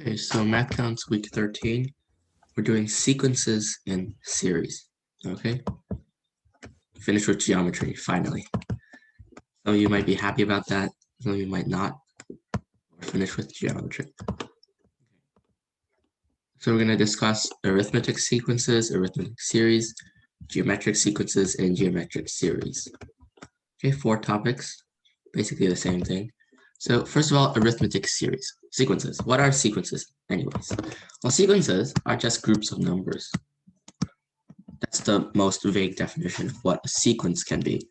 Okay, so Mathcounts week 13. We're doing sequences in series. Okay. Finish with geometry, finally. Some of you might be happy about that, some of you might not. We're finished with geometry. So we're going to discuss arithmetic sequences, arithmetic series, geometric sequences, and geometric series. Okay, 4 topics, basically the same thing. So first of all, arithmetic series, sequences. What are sequences anyways? Well, sequences are just groups of numbers. That's the most vague definition of what a sequence can be.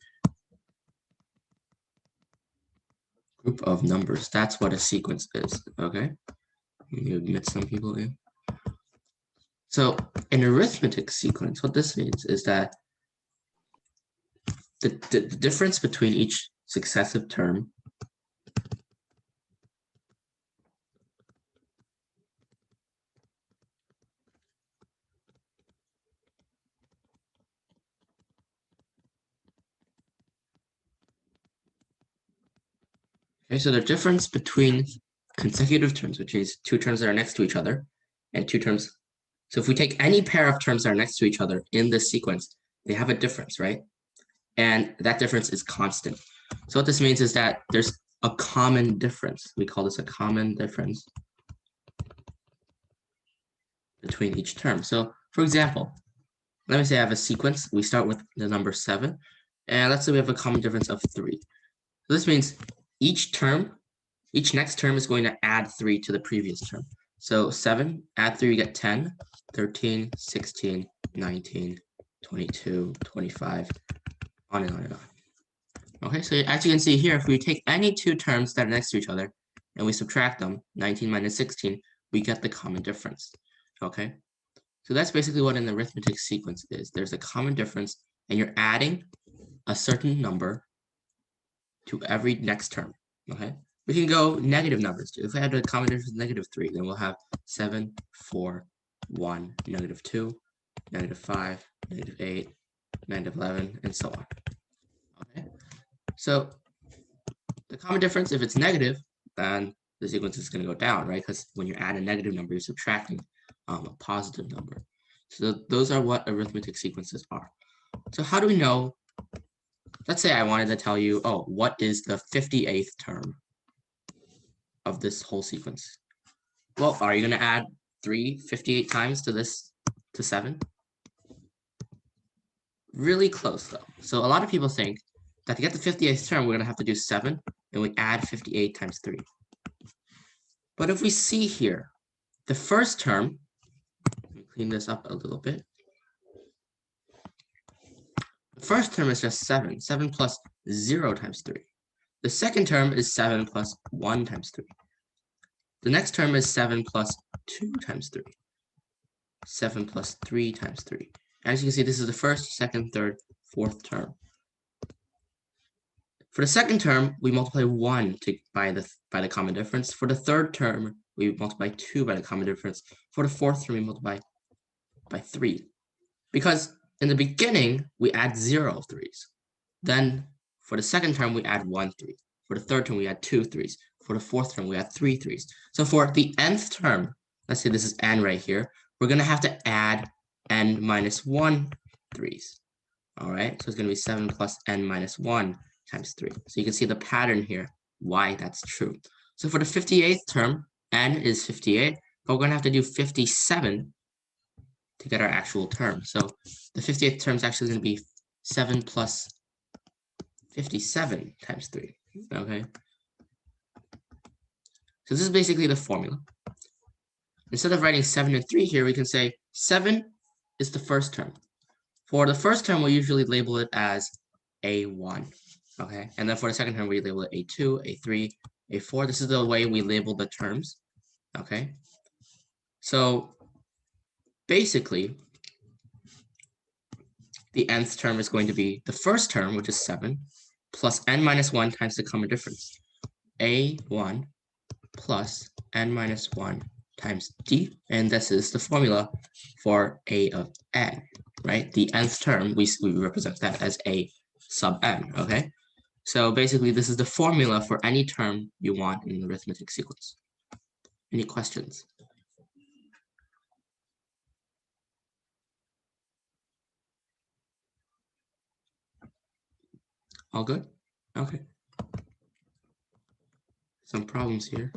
Group of numbers, that's what a sequence is, okay? You admit some people in. So an arithmetic sequence, what this means is that the difference between each successive term okay, so the difference between consecutive terms, which is 2 terms that are next to each other, and 2 terms. So if we take any pair of terms that are next to each other in this sequence, they have a difference, right? And that difference is constant. So what this means is that there's a common difference. We call this a common difference between each term. So for example, let me say I have a sequence. We start with the number 7, and let's say we have a common difference of 3. So this means each next term is going to add 3 to the previous term. So 7, add 3, you get 10, 13, 16, 19, 22, 25, on and on and on. Okay, so as you can see here, if we take any 2 terms that are next to each other and we subtract them, 19 minus 16, we get the common difference. Okay, so that's basically what an arithmetic sequence is. There's a common difference, and you're adding a certain number to every next term. Okay, we can go negative numbers too. If we had a common difference of -3, then we'll have 7, 4, 1, -2, -5, -8, -11, and so on. Okay, so the common difference, if it's negative, then the sequence is going to go down, right? Because when you add a negative number, you're subtracting a positive number. So those are what arithmetic sequences are. So how do we know? Let's say I wanted to tell you, oh, what is the 58th term of this whole sequence? Well, are you going to add 58 times to this, to 7? Really close, though. So a lot of people think that to get the 58th term, we're going to have to do 7, and we add 58 times 3. But if we see here, the first term, let me clean this up a little bit. The first term is just 7. 7 plus 0 times 3. The second term is 7 plus 1 times 3. The next term is 7 plus 2 times 3. 7 plus 3 times 3. As you can see, this is the first, second, third, fourth term. For the second term, we multiply 1 by the common difference. For the third term, we multiply 2 by the common difference. For the fourth term, we multiply by 3. Because in the beginning, we add 0 threes. Then for the second term, we add 1 3. For the third term, we add 2 3s. For the fourth term, we add 3 3s. So for the nth term, let's say this is n right here, we're going to have to add n minus 1 3s. All right, so it's going to be 7 plus n minus 1 times 3. So you can see the pattern here, why that's true. So for the 58th term, n is 58, but we're going to have to do 57 to get our actual term. So the 58th term is actually going to be 7 plus 57 times 3. Okay. So this is basically the formula. Instead of writing 7 and 3 here, we can say 7 is the first term. For the first term, we usually label it as A1. Okay. And then for the second term, we label it A2, A3, A4. This is the way we label the terms. Okay. So basically, the nth term is going to be the first term, which is 7, plus n minus 1 times the common difference. A1 plus n minus 1 times d, and this is the formula for a of n, right? The nth term, we represent that as a sub n, okay? So basically, this is the formula for any term you want in an arithmetic sequence. Any questions? All good? Okay. Some problems here.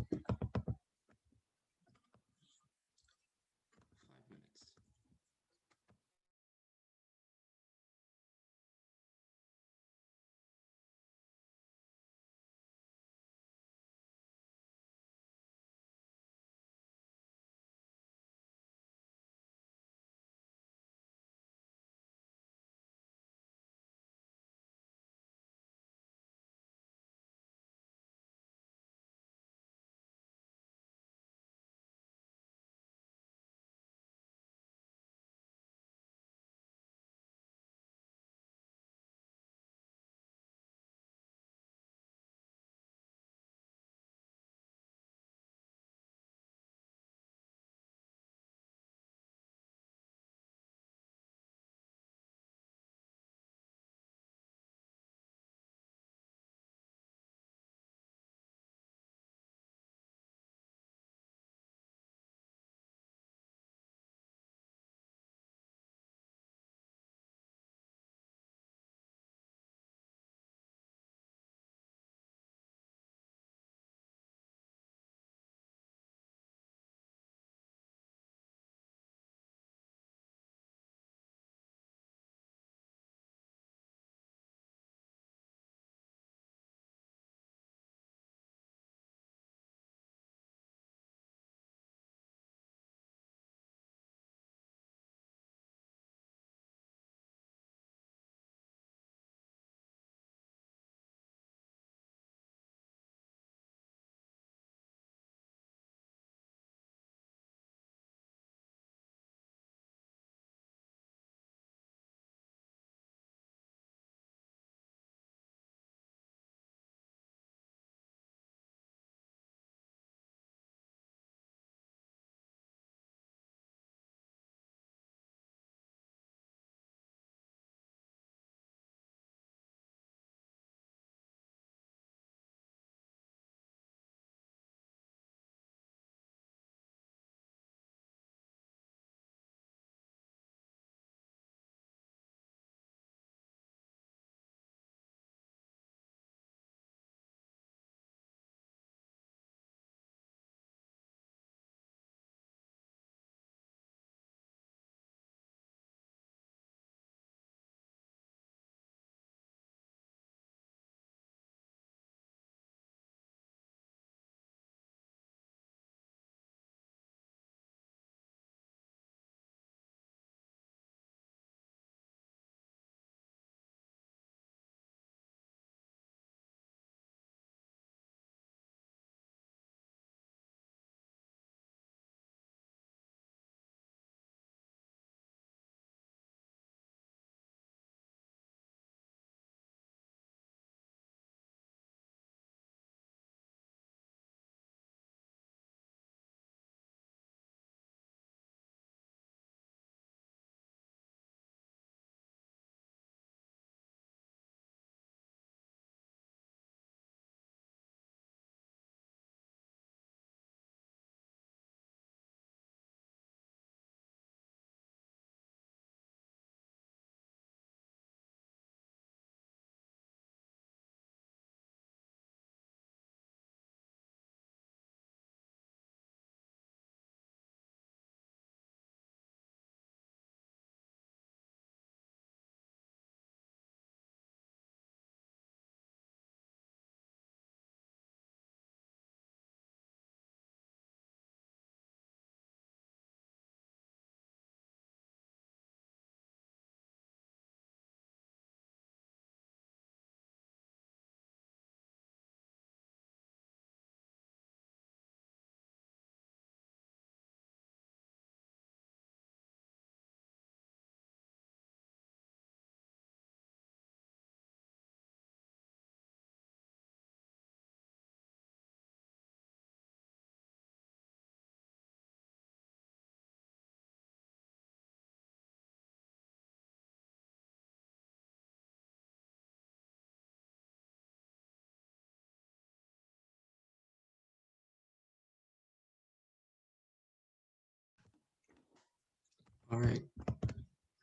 All right.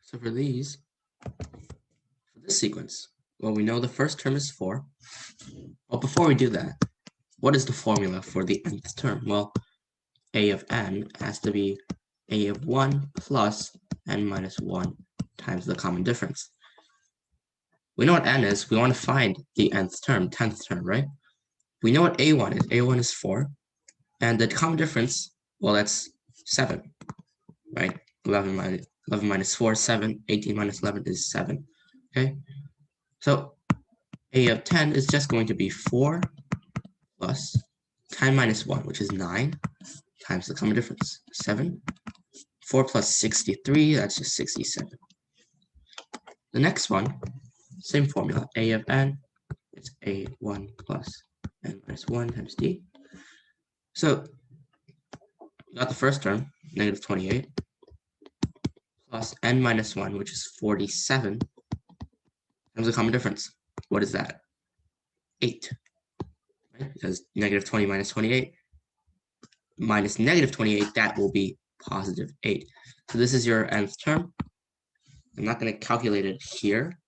So for these, for this sequence, well, we know the first term is 4. Well, before we do that, what is the formula for the nth term? Well, a of n has to be a of 1 plus n minus 1 times the common difference. We know what n is. We want to find the nth term, 10th term, right? We know what a1 is. a1 is 4. And the common difference, well, that's 7, right? 11 minus 4 is 7. 18 minus 11 is 7, okay? So a of 10 is just going to be 4 plus 10 minus 1, which is 9, times the common difference, 7. 4 plus 63, that's just 67. The next one, same formula, a of n, it's a1 plus n minus 1 times d. So we got the first term, negative 28, plus n minus 1, which is 47, times the common difference. What is that? 8, right? Because negative 20 minus 28 minus negative 28, that will be positive 8. So this is your nth term. I'm not going to calculate it here.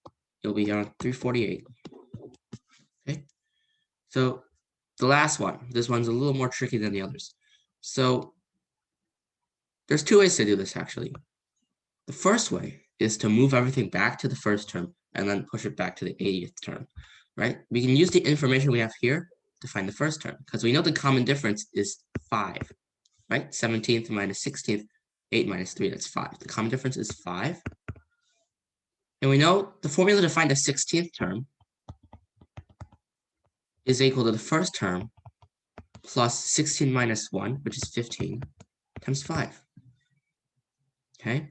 It'll be on 348. Okay. So the last one, this one's a little more tricky than the others. So there's 2 ways to do this, actually. The first way is to move everything back to the first term and then push it back to the 80th term, right? We can use the information we have here to find the first term, because we know the common difference is 5, right? 17th minus 16th, 8 minus 3, that's 5. The common difference is 5. And we know the formula to find the 16th term is equal to the first term plus 16 minus 1, which is 15, times 5. Okay?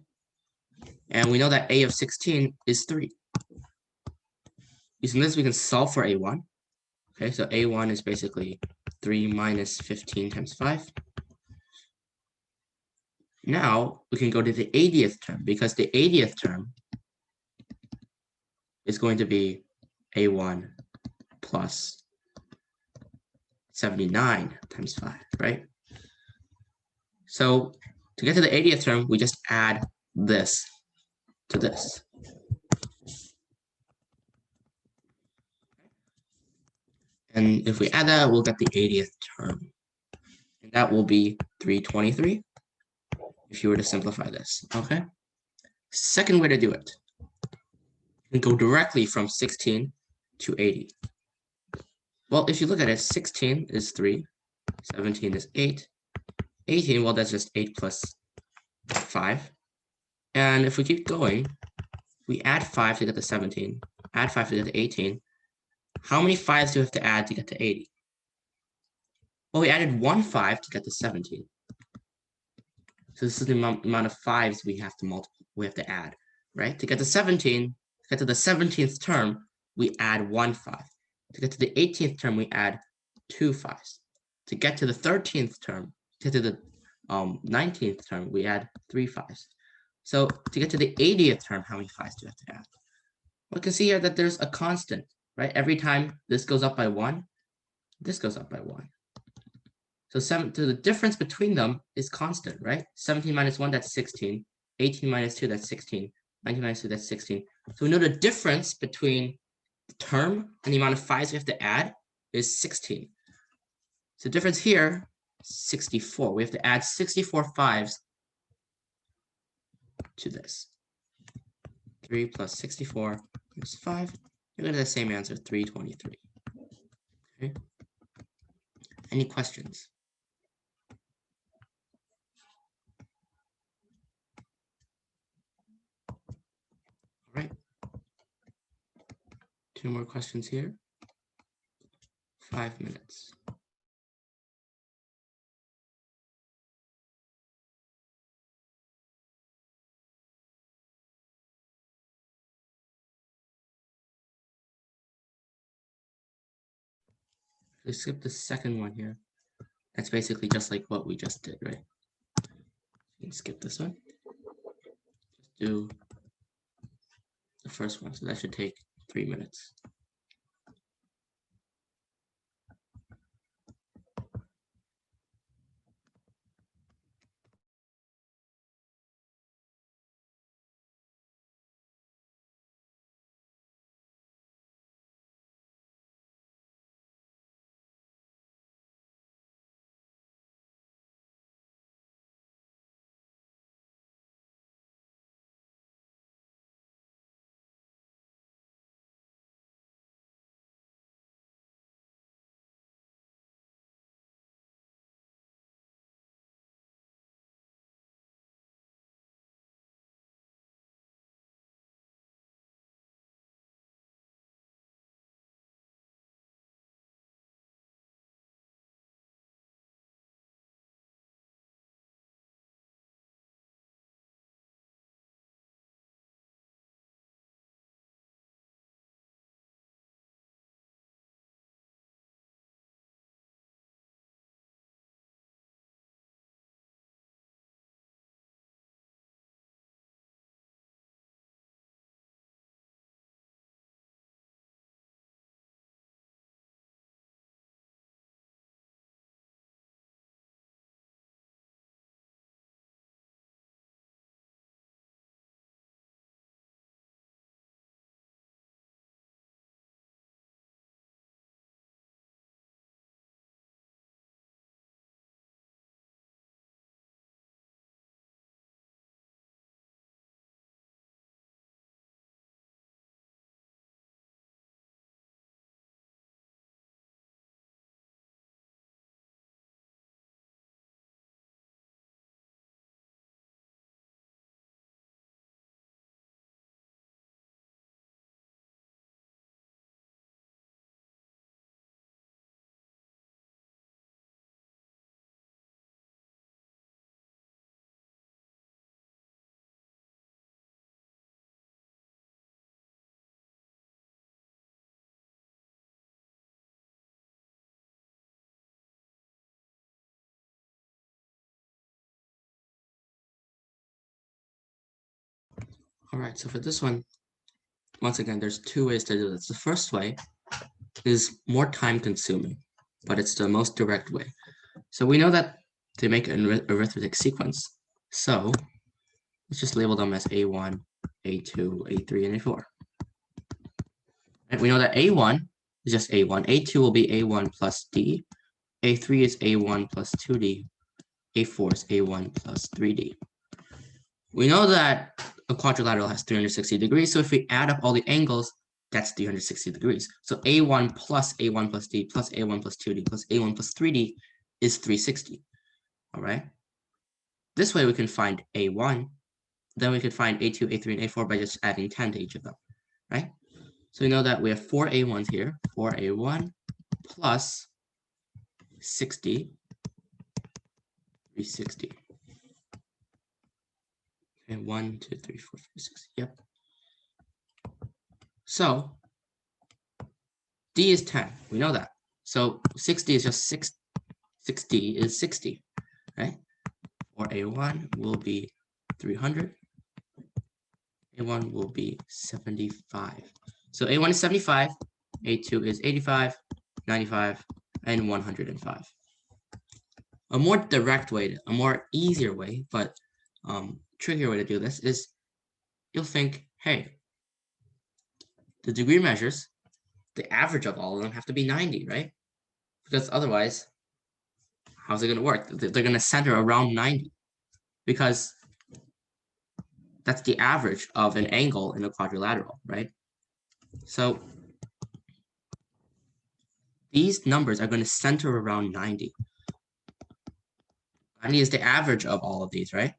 And we know that a of 16 is 3. Using this, we can solve for a1. Okay, so a1 is basically 3 minus 15 times 5. Now, we can go to the 80th term, because the 80th term is going to be a1 plus 79 times 5, right? So to get to the 80th term, we just add this to this. And if we add that, we'll get the 80th term. And that will be 323 if you were to simplify this, okay? Second way to do it, you can go directly from 16 to 80. Well, if you look at it, 16 is 3, 17 is 8, 18, well, that's just 8 plus 5. And if we keep going, we add 5 to get to 17, add 5 to get to 18. How many 5s do we have to add to get to 80? Well, we added 1 5 to get to 17. So this is the amount of 5s we have to add, right? To get to 17, to get to the 17th term, we add 1 5. To get to the 18th term, we add 2 5s. To get to the 13th term, to get to the 19th term, we add 3 5s. So to get to the 80th term, how many 5s do we have to add? We can see here that there's a constant, right? Every time this goes up by 1, this goes up by 1. So the difference between them is constant, right? 17 minus 1, that's 16. 18 minus 2, that's 16. 19 minus 2, that's 16. So we know the difference between the term and the amount of 5s we have to add is 16. So the difference here, 64. We have to add 64 5s to this. 3 plus 64 is 5. You're going to get the same answer, 323. Okay. Any questions? All right. 2 more questions here. 5 minutes. Let's skip the second one here. That's basically just like what we just did, right? You can skip this one. Just do the first one. So that should take 3 minutes. All right, so for this one, once again, there's two ways to do this. The first way is more time consuming, but it's the most direct way. So we know that to make an arithmetic sequence, so let's just label them as A1, A2, A3, and A4. And we know that A1 is just A1, A2 will be A1 plus D, A3 is A1 plus 2D, A4 is A1 plus 3D. We know that a quadrilateral has 360 degrees, so if we add up all the angles, that's 360 degrees. So A1 plus D plus A1 plus 2D plus A1 plus 3D is 360, all right? This way we can find A1, then we could find A2, A3, and A4 by just adding 10 to each of them, right? So we know that we have 4 A1s here, 4A1 plus 60, 360. And 1, 2, 3, 4, 5, 6. Yep. So D is 10. We know that. So 60 is just 60 is 60, right? Or A1 will be 300. A1 will be 75. So A1 is 75. A2 is 85, 95, and 105. A more direct way, a more easier way, but trickier way to do this is you'll think, hey, the degree measures, the average of all of them have to be 90, right? Because otherwise, how's it going to work? They're going to center around 90 because that's the average of an angle in a quadrilateral, right? So these numbers are going to center around 90. 90 is the average of all of these, right?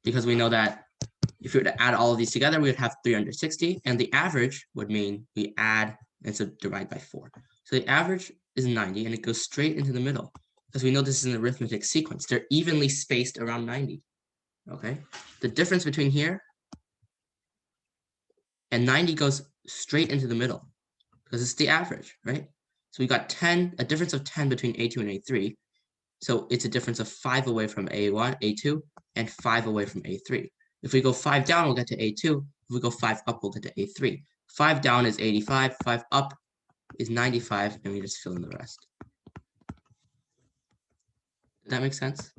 Because we know that if we were to add all of these together, we would have 360, and the average would mean we add and so divide by 4. So the average is 90, and it goes straight into the middle, because we know this is an arithmetic sequence. They're evenly spaced around 90, okay? The difference between here and 90 goes straight into the middle, because it's the average, right? So we got 10, a difference of 10 between A2 and A3, so it's a difference of 5 away from A1, A2, and 5 away from A3. If we go 5 down, we'll get to A2. If we go 5 up, we'll get to A3. 5 down is 85, 5 up is 95, and we just fill in the rest. Does that make sense?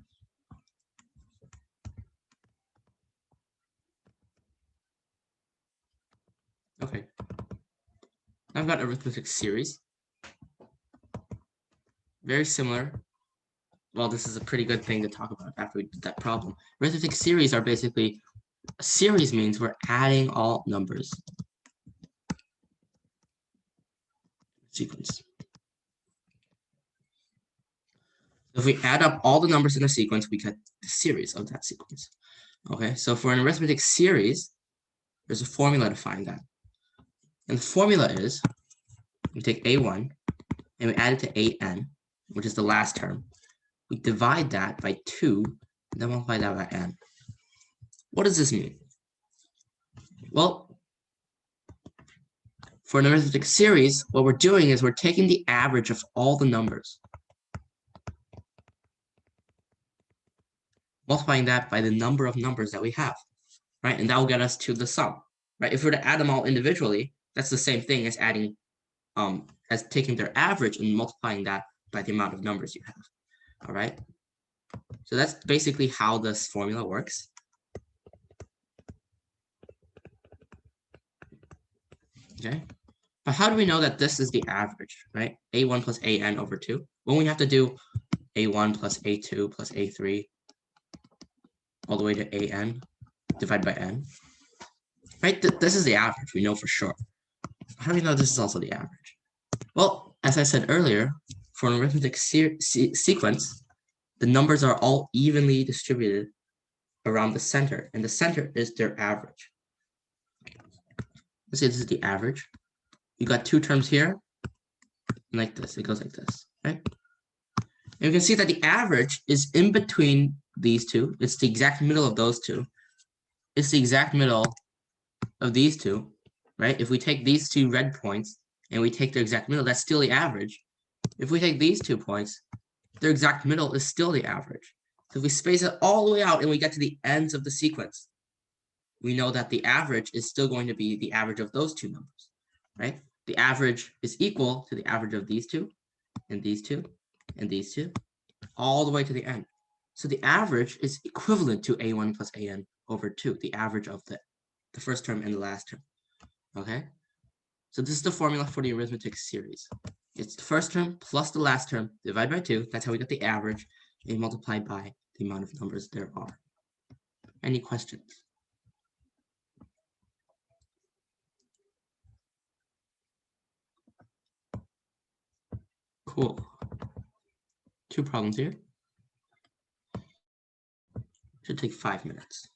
Okay. Now I've got arithmetic series. Very similar. Well, this is a pretty good thing to talk about after we did that problem. Arithmetic series are basically, a series means we're adding all numbers. Sequence. If we add up all the numbers in a sequence, we get the series of that sequence. Okay, so for an arithmetic series, there's a formula to find that. And the formula is, we take A1 and we add it to AN, which is the last term. We divide that by 2, and then multiply that by n. What does this mean? Well, for an arithmetic series, what we're doing is we're taking the average of all the numbers, multiplying that by the number of numbers that we have, right? And that will get us to the sum, right? If we were to add them all individually, that's the same thing as adding, as taking their average and multiplying that by the amount of numbers you have, all right? So that's basically how this formula works. Okay, but how do we know that this is the average, right? A1 plus AN over 2. When we have to do A1 plus A2 plus A3 all the way to AN divided by n, right? This is the average, we know for sure. How do we know this is also the average? Well, as I said earlier, for an arithmetic sequence, the numbers are all evenly distributed around the center, and the center is their average. Let's say this is the average. You got two terms here, and like this, it goes like this, right? And you can see that the average is in between these two. It's the exact middle of those two. It's the exact middle of these two, right? If we take these two red points and we take their exact middle, that's still the average. If we take these 2 points, their exact middle is still the average. So if we space it all the way out and we get to the ends of the sequence, we know that the average is still going to be the average of those two numbers, right? The average is equal to the average of these two, and these two, and these two, all the way to the end. So the average is equivalent to a1 plus an over 2, the average of the first term and the last term, okay? So this is the formula for the arithmetic series. It's the first term plus the last term divided by 2. That's how we get the average, and multiplied by the amount of numbers there are. Any questions? Cool. 2 problems here. Should take 5 minutes.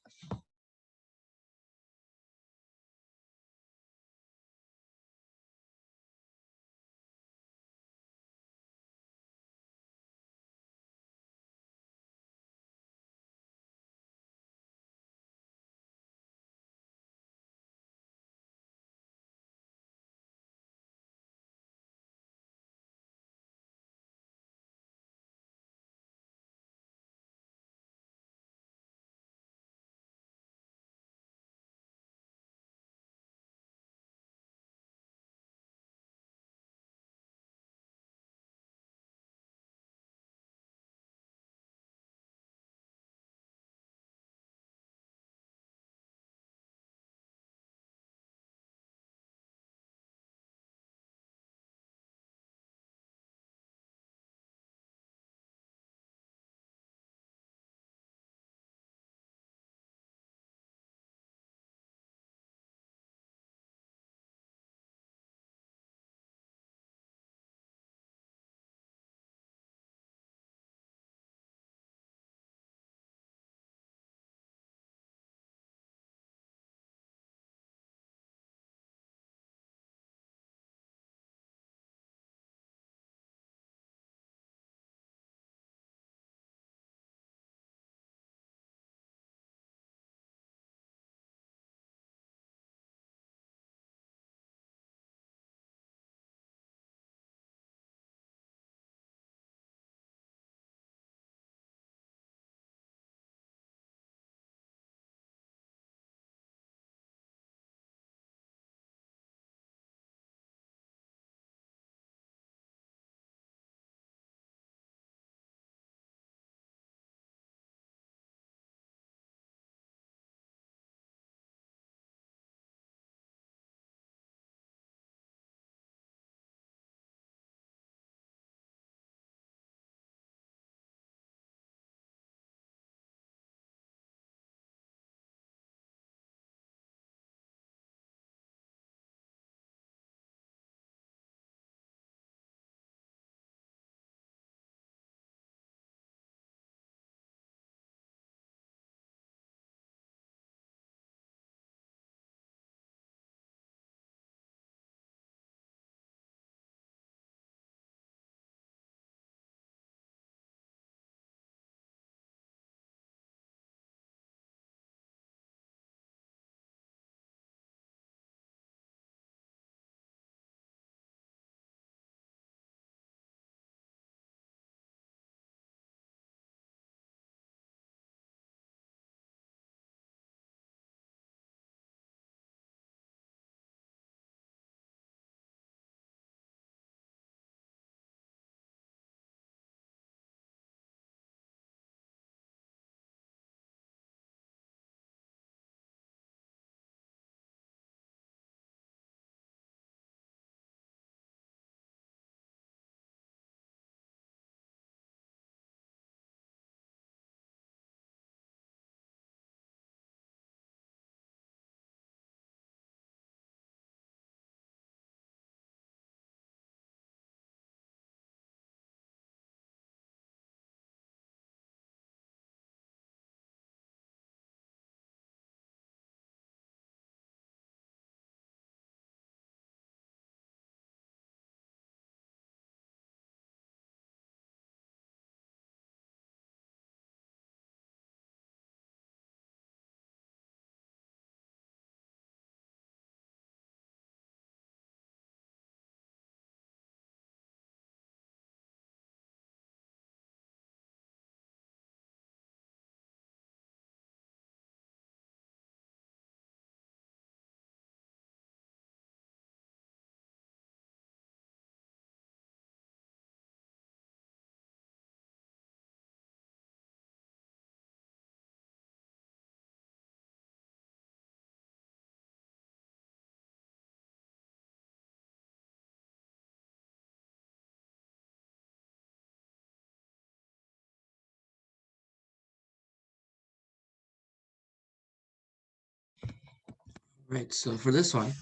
Right, so for this one,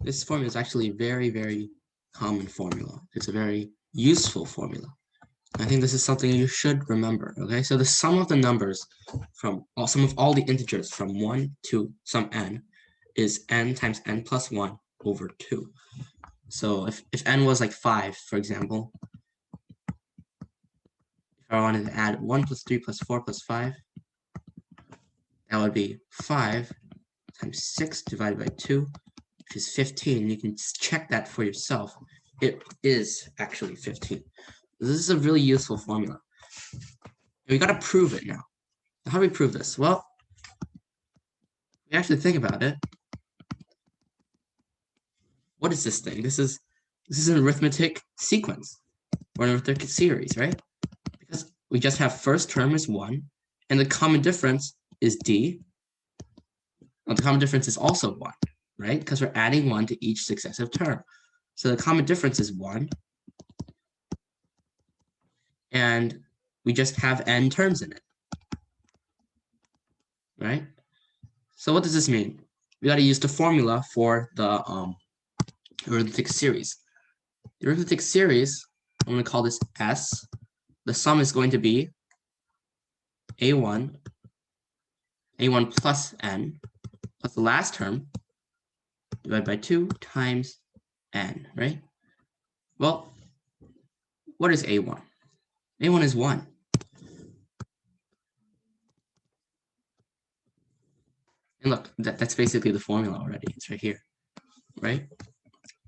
this formula is actually a very, very common formula. It's a very useful formula. I think this is something you should remember, okay? So the sum of the numbers sum of all the integers from 1 to some n is n times n plus 1 over 2. So if n was like 5, for example, if I wanted to add 1 plus 3 plus 4 plus 5, that would be 5 times 6 divided by 2, which is 15. You can check that for yourself. It is actually 15. This is a really useful formula. We got to prove it now. How do we prove this? Well, we actually think about it. What is this thing? This is an arithmetic sequence or an arithmetic series, right? Because we just have first term is 1, and the common difference is d. Well, the common difference is also 1, right? Because we're adding 1 to each successive term. So the common difference is 1. And we just have n terms in it, right? So what does this mean? We got to use the formula for the arithmetic series. The arithmetic series, I'm going to call this S. The sum is going to be A1 plus n, plus the last term, divided by 2 times n, right? Well, what is A1? A1 is 1. And look, that's basically the formula already. It's right here, right?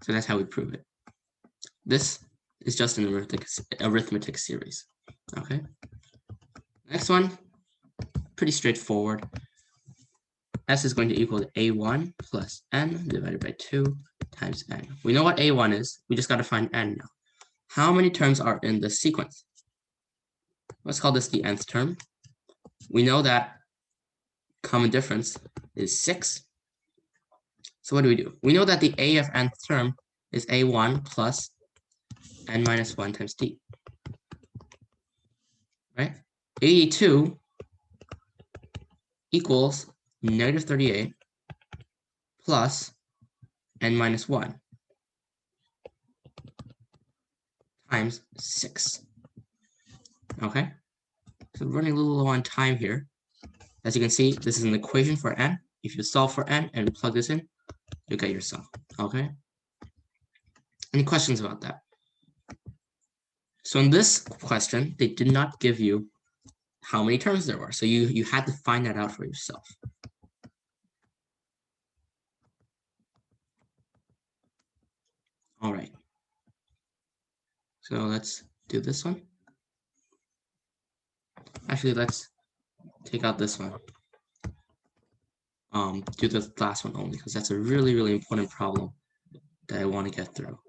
So that's how we prove it. This is just an arithmetic series, okay? Next one, pretty straightforward. S is going to equal to A1 plus n divided by 2 times n. We know what A1 is. We just got to find n now. How many terms are in the sequence? Let's call this the nth term. We know that common difference is 6. So what do? We know that the a of nth term is a1 plus n minus 1 times d. Right? 82 equals negative 38 plus n minus 1 times 6. Okay? So we're running a little low on time here. As you can see, this is an equation for n. If you solve for n and plug this in, you get your sum. Okay? Any questions about that? So in this question, they did not give you how many terms there were. So you had to find that out for yourself. All right. So let's do this one. Actually, let's take out this one. Do the last one only, because that's a really, really important problem that I want to get through.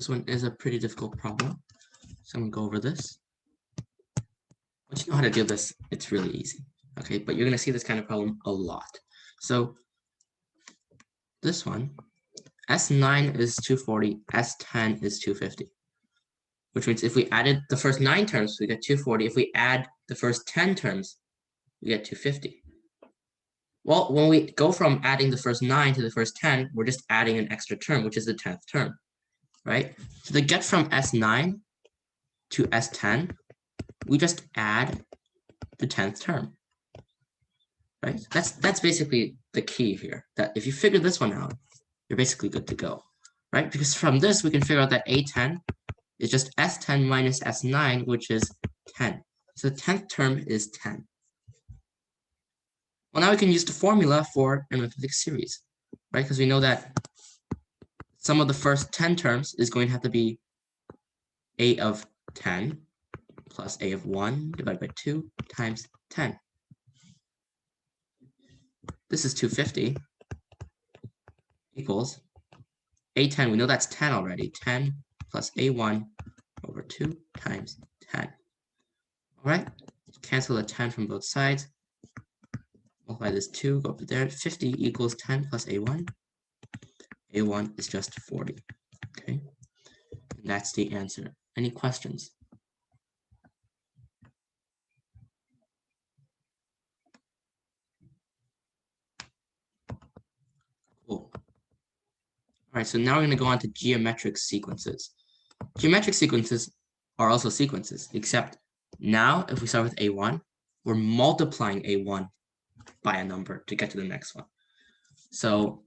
This one is a pretty difficult problem. So I'm gonna go over this. Once you know how to do this, it's really easy. Okay, but you're gonna see this kind of problem a lot. So this one, S9 is 240, S10 is 250. Which means if we added the first 9 terms, we get 240. If we add the first 10 terms, we get 250. Well, when we go from adding the first 9 to the first 10, we're just adding an extra term, which is the 10th term, right? So to get from S9 to S10, we just add the 10th term, right? That's basically the key here, that if you figure this one out, you're basically good to go, right? Because from this, we can figure out that A10 is just S10 minus S9, which is 10. So the 10th term is 10. Well, now we can use the formula for an arithmetic series, right? Because we know that sum of the first 10 terms is going to have to be a of 10 plus a of 1 divided by 2 times 10. This is 250 equals A10. We know that's 10 already. 10 plus A1 over 2 times 10. All right, cancel the 10 from both sides. Multiply this 2, go up to there. 50 equals 10 plus A1. A1 is just 40. Okay, and that's the answer. Any questions? Cool. All right, so now we're going to go on to geometric sequences. Geometric sequences are also sequences, except now if we start with A1, we're multiplying A1 by a number to get to the next one. So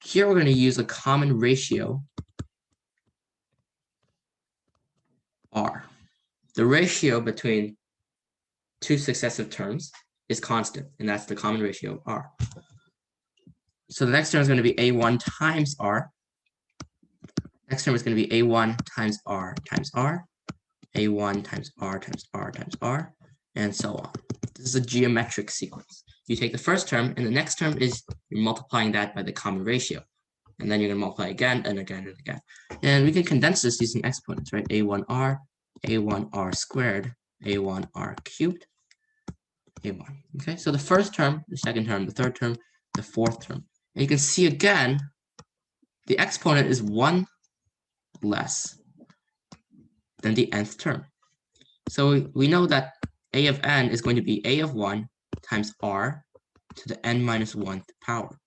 here we're going to use a common ratio, R. The ratio between two successive terms is constant, and that's the common ratio, R. So the next term is going to be A1 times R. Next term is going to be A1 times R times R, A1 times R times R times R, and so on. This is a geometric sequence. You take the first term, and the next term is you're multiplying that by the common ratio. And then you're going to multiply again and again and again. And we can condense this using exponents, right? A1R, A1R squared, A1R cubed, A1. Okay, so the first term, the second term, the third term, the fourth term. And you can see again, the exponent is 1 less than the nth term. So we know that a of n is going to be a of 1 times r to the n minus 1th power,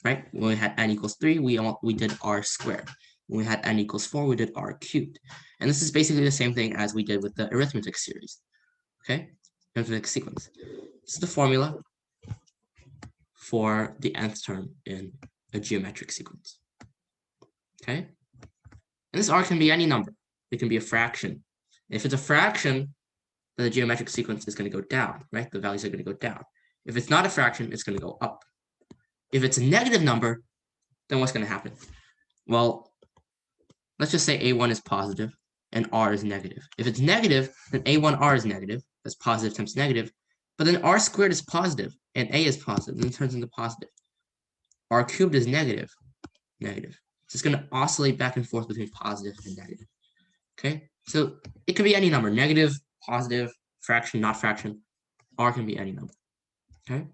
right? When we had n equals 3, we did r squared. When we had n equals 4, we did r cubed. And this is basically the same thing as we did with the arithmetic series, okay? Arithmetic sequence. This is the formula for the nth term in a geometric sequence, okay? And this r can be any number. It can be a fraction. If it's a fraction, then the geometric sequence is going to go down, right? The values are going to go down. If it's not a fraction, it's going to go up. If it's a negative number, then what's going to happen? Well, let's just say a1 is positive and r is negative. If it's negative, then a1r is negative. That's positive times negative. But then r squared is positive and a is positive, then it turns into positive. R cubed is negative, negative. So it's going to oscillate back and forth between positive and negative. Okay, so it could be any number, negative, positive, fraction, not fraction. R can be any number. Okay.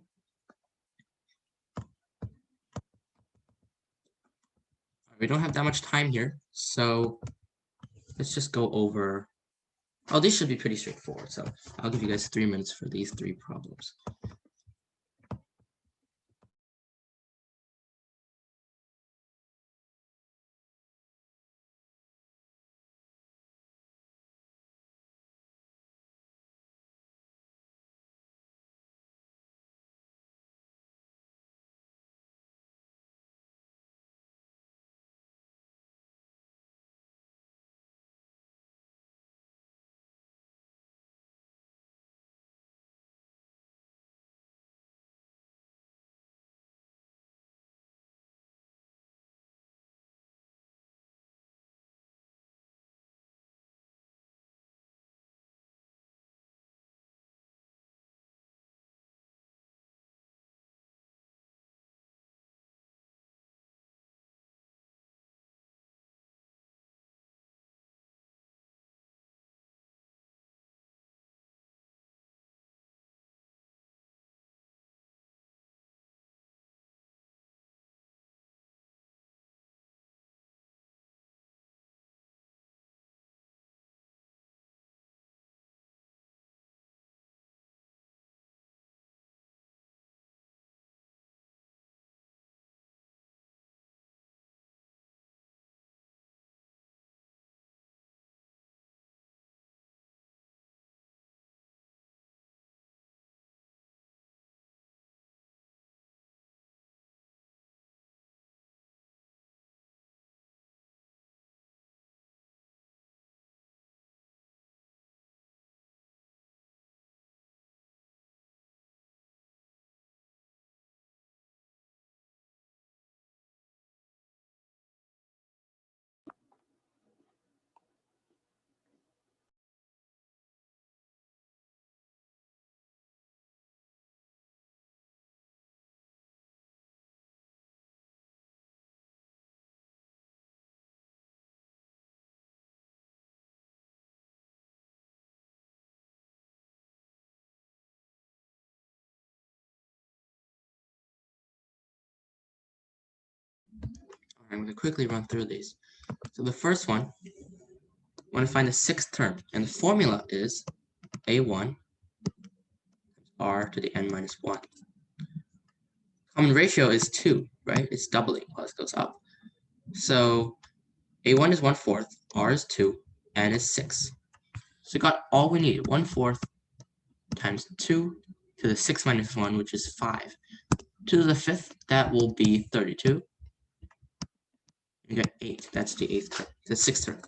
We don't have that much time here, so let's just go over. Oh, these should be pretty straightforward. So I'll give you guys 3 minutes for these 3 problems. I'm going to quickly run through these. So the first one, I want to find the sixth term, and the formula is a1 r to the n minus 1. Common ratio is 2, right? It's doubling while it goes up. So a1 is 1/4, r is 2, n is 6. So we got all we need, 1/4 times 2 to the 6 minus 1, which is 5. 2 to the 5th, that will be 32. You get 8. That's the 8th term, the 6th term.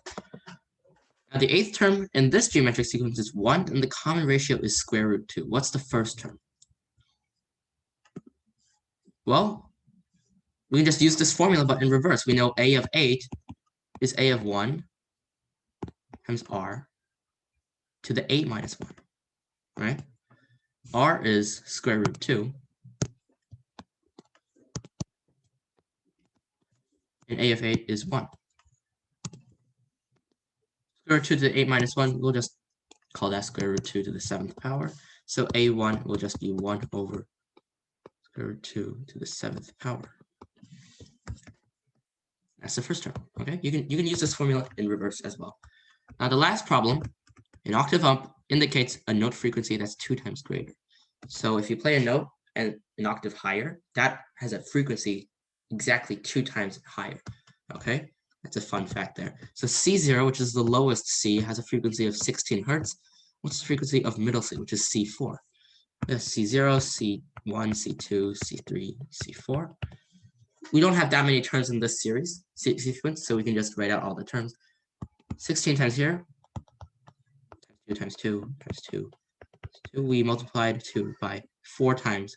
Now the 8th term in this geometric sequence is 1, and the common ratio is square root 2. What's the first term? Well, we can just use this formula, but in reverse. We know a of 8 is a of 1 times r to the 8 minus 1, right? R is square root 2, and a of 8 is 1. Square root 2 to the 8 minus 1, we'll just call that square root 2 to the 7th power. So a1 will just be 1 over square root 2 to the 7th power. That's the first term, okay? You can use this formula in reverse as well. Now the last problem, an octave up indicates a note frequency that's 2 times greater. So if you play a note and an octave higher, that has a frequency exactly 2 times higher, okay? That's a fun fact there. So C0, which is the lowest C, has a frequency of 16 hertz. What's the frequency of middle C, which is C4? Yes, C0, C1, C2, C3, C4. We don't have that many terms in this series sequence, so we can just write out all the terms. 16 times here, times 2, times 2, times 2. We multiplied 2 by 4 times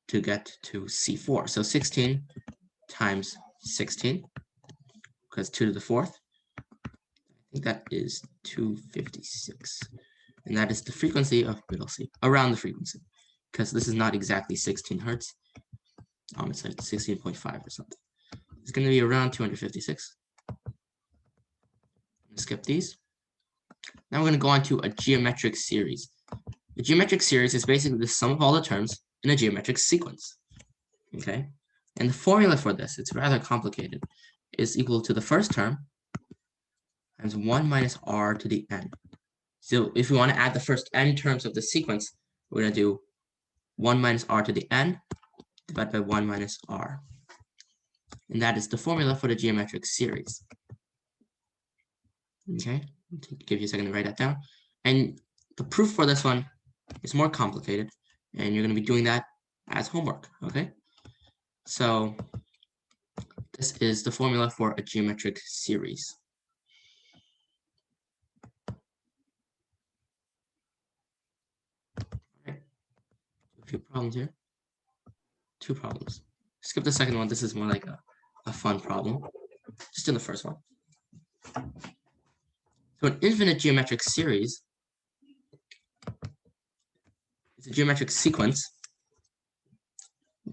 to get to C4. So 16 times 16, because 2 to the 4th. I think that is 256. And that is the frequency of middle C, around the frequency, because this is not exactly 16 hertz. It's like 16.5 or something. It's going to be around 256. Skip these. Now we're going to go on to a geometric series. A geometric series is basically the sum of all the terms in a geometric sequence. Okay? And the formula for this, it's rather complicated, is equal to the first term times 1 minus r to the n. So if we want to add the first n terms of the sequence, we're going to do 1 minus r to the n divided by 1 minus r. And that is the formula for the geometric series. Okay, I'll give you a second to write that down. And the proof for this one is more complicated, and you're going to be doing that as homework, okay? So this is the formula for a geometric series. Okay. A few problems here. 2 problems. Skip the second one. This is more like a fun problem. Just do the first one. So an infinite geometric series is a geometric sequence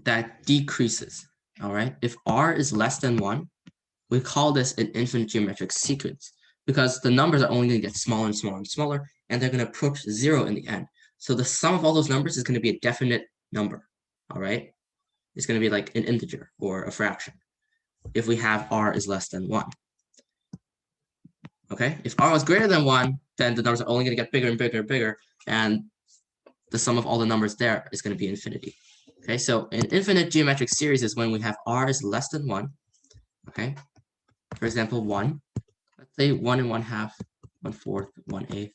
that decreases. All right. If r is less than 1, we call this an infinite geometric sequence because the numbers are only going to get smaller and smaller and smaller, and they're going to approach 0 in the end. So the sum of all those numbers is going to be a definite number. All right. It's going to be like an integer or a fraction if we have r is less than 1. Okay. If r is greater than 1, then the numbers are only going to get bigger and bigger and bigger, and the sum of all the numbers there is going to be infinity. Okay, so an infinite geometric series is when we have r is less than 1. Okay, for example, 1. Let's say 1 and 1/2, 1/4, 1/8,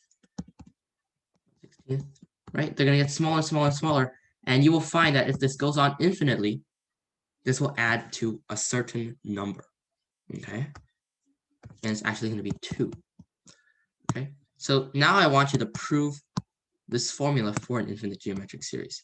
16th, right? They're going to get smaller and smaller and smaller. And you will find that if this goes on infinitely, this will add to a certain number. Okay, and it's actually going to be 2. Okay, so now I want you to prove this formula for an infinite geometric series.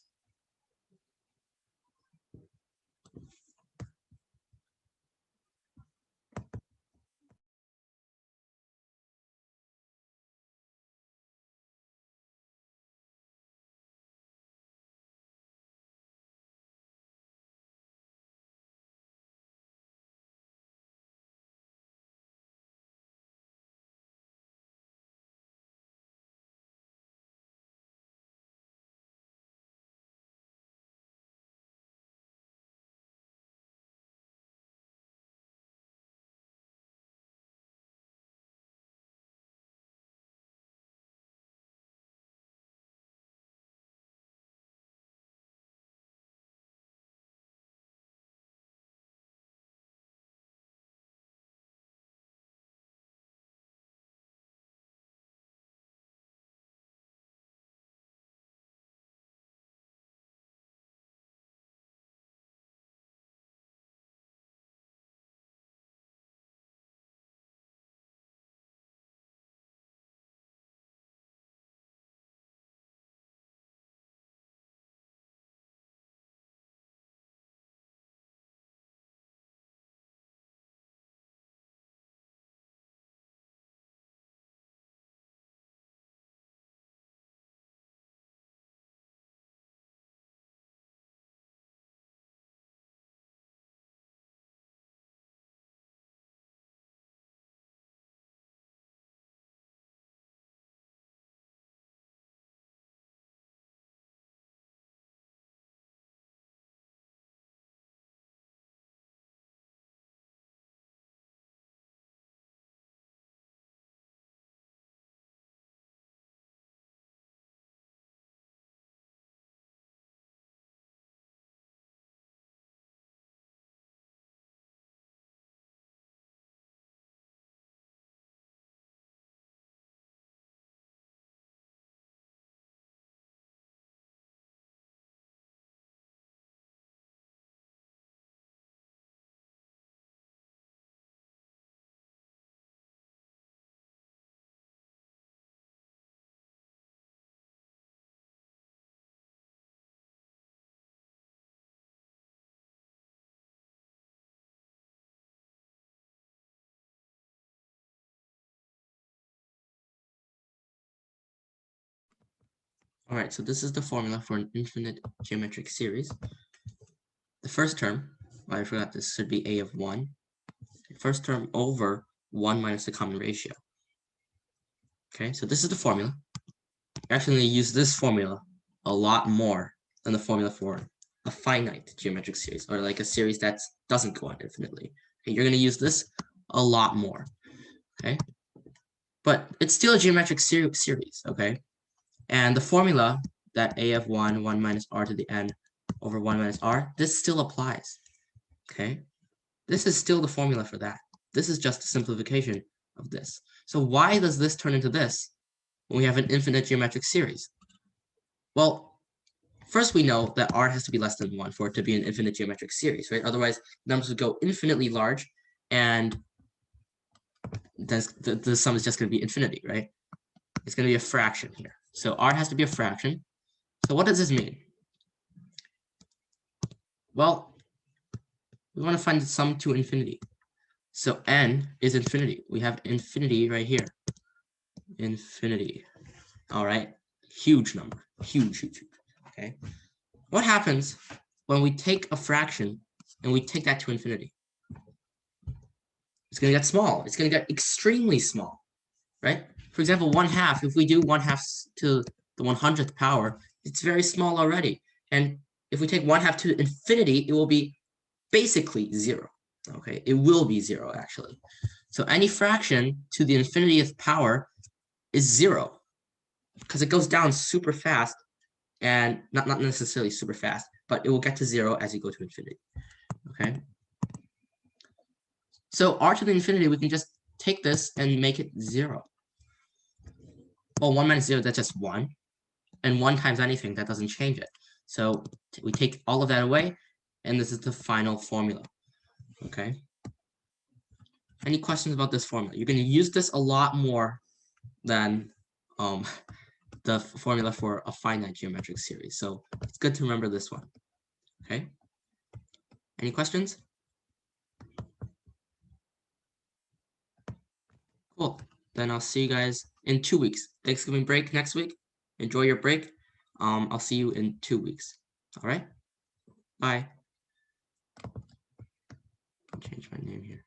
All right, so this is the formula for an infinite geometric series. The first term, I forgot this should be a of 1. First term over 1 minus the common ratio. Okay, so this is the formula. You're actually going to use this formula a lot more than the formula for a finite geometric series, or like a series that doesn't go on infinitely. Okay, you're going to use this a lot more. Okay, but it's still a geometric series. Okay, and the formula that a of 1 minus r to the n over 1 minus r, this still applies. Okay, this is still the formula for that. This is just a simplification of this. So why does this turn into this when we have an infinite geometric series? Well, first we know that r has to be less than 1 for it to be an infinite geometric series, right? Otherwise, numbers would go infinitely large, and then the sum is just going to be infinity, right? It's going to be a fraction here. So r has to be a fraction. So what does this mean? Well, we want to find the sum to infinity. So n is infinity. We have infinity right here. Infinity. All right. Huge number. Huge, huge, huge. Okay. What happens when we take a fraction and we take that to infinity? It's going to get small. It's going to get extremely small, right? For example, 1/2, if we do 1/2 to the 100th power, it's very small already. And if we take 1/2 to infinity, it will be basically 0. Okay, it will be 0 actually. So any fraction to the infinitieth power is 0 because it goes down super fast, and not necessarily super fast, but it will get to 0 as you go to infinity. Okay. So r to the infinity, we can just take this and make it 0. Well, 1 minus 0, that's just 1. And 1 times anything, that doesn't change it. So we take all of that away, and this is the final formula. Okay. Any questions about this formula? You're going to use this a lot more than the formula for a finite geometric series. So it's good to remember this one. Okay. Any questions? Cool. Then I'll see you guys in 2 weeks. Thanksgiving break next week. Enjoy your break. I'll see you in 2 weeks. All right. Bye. Change my name here.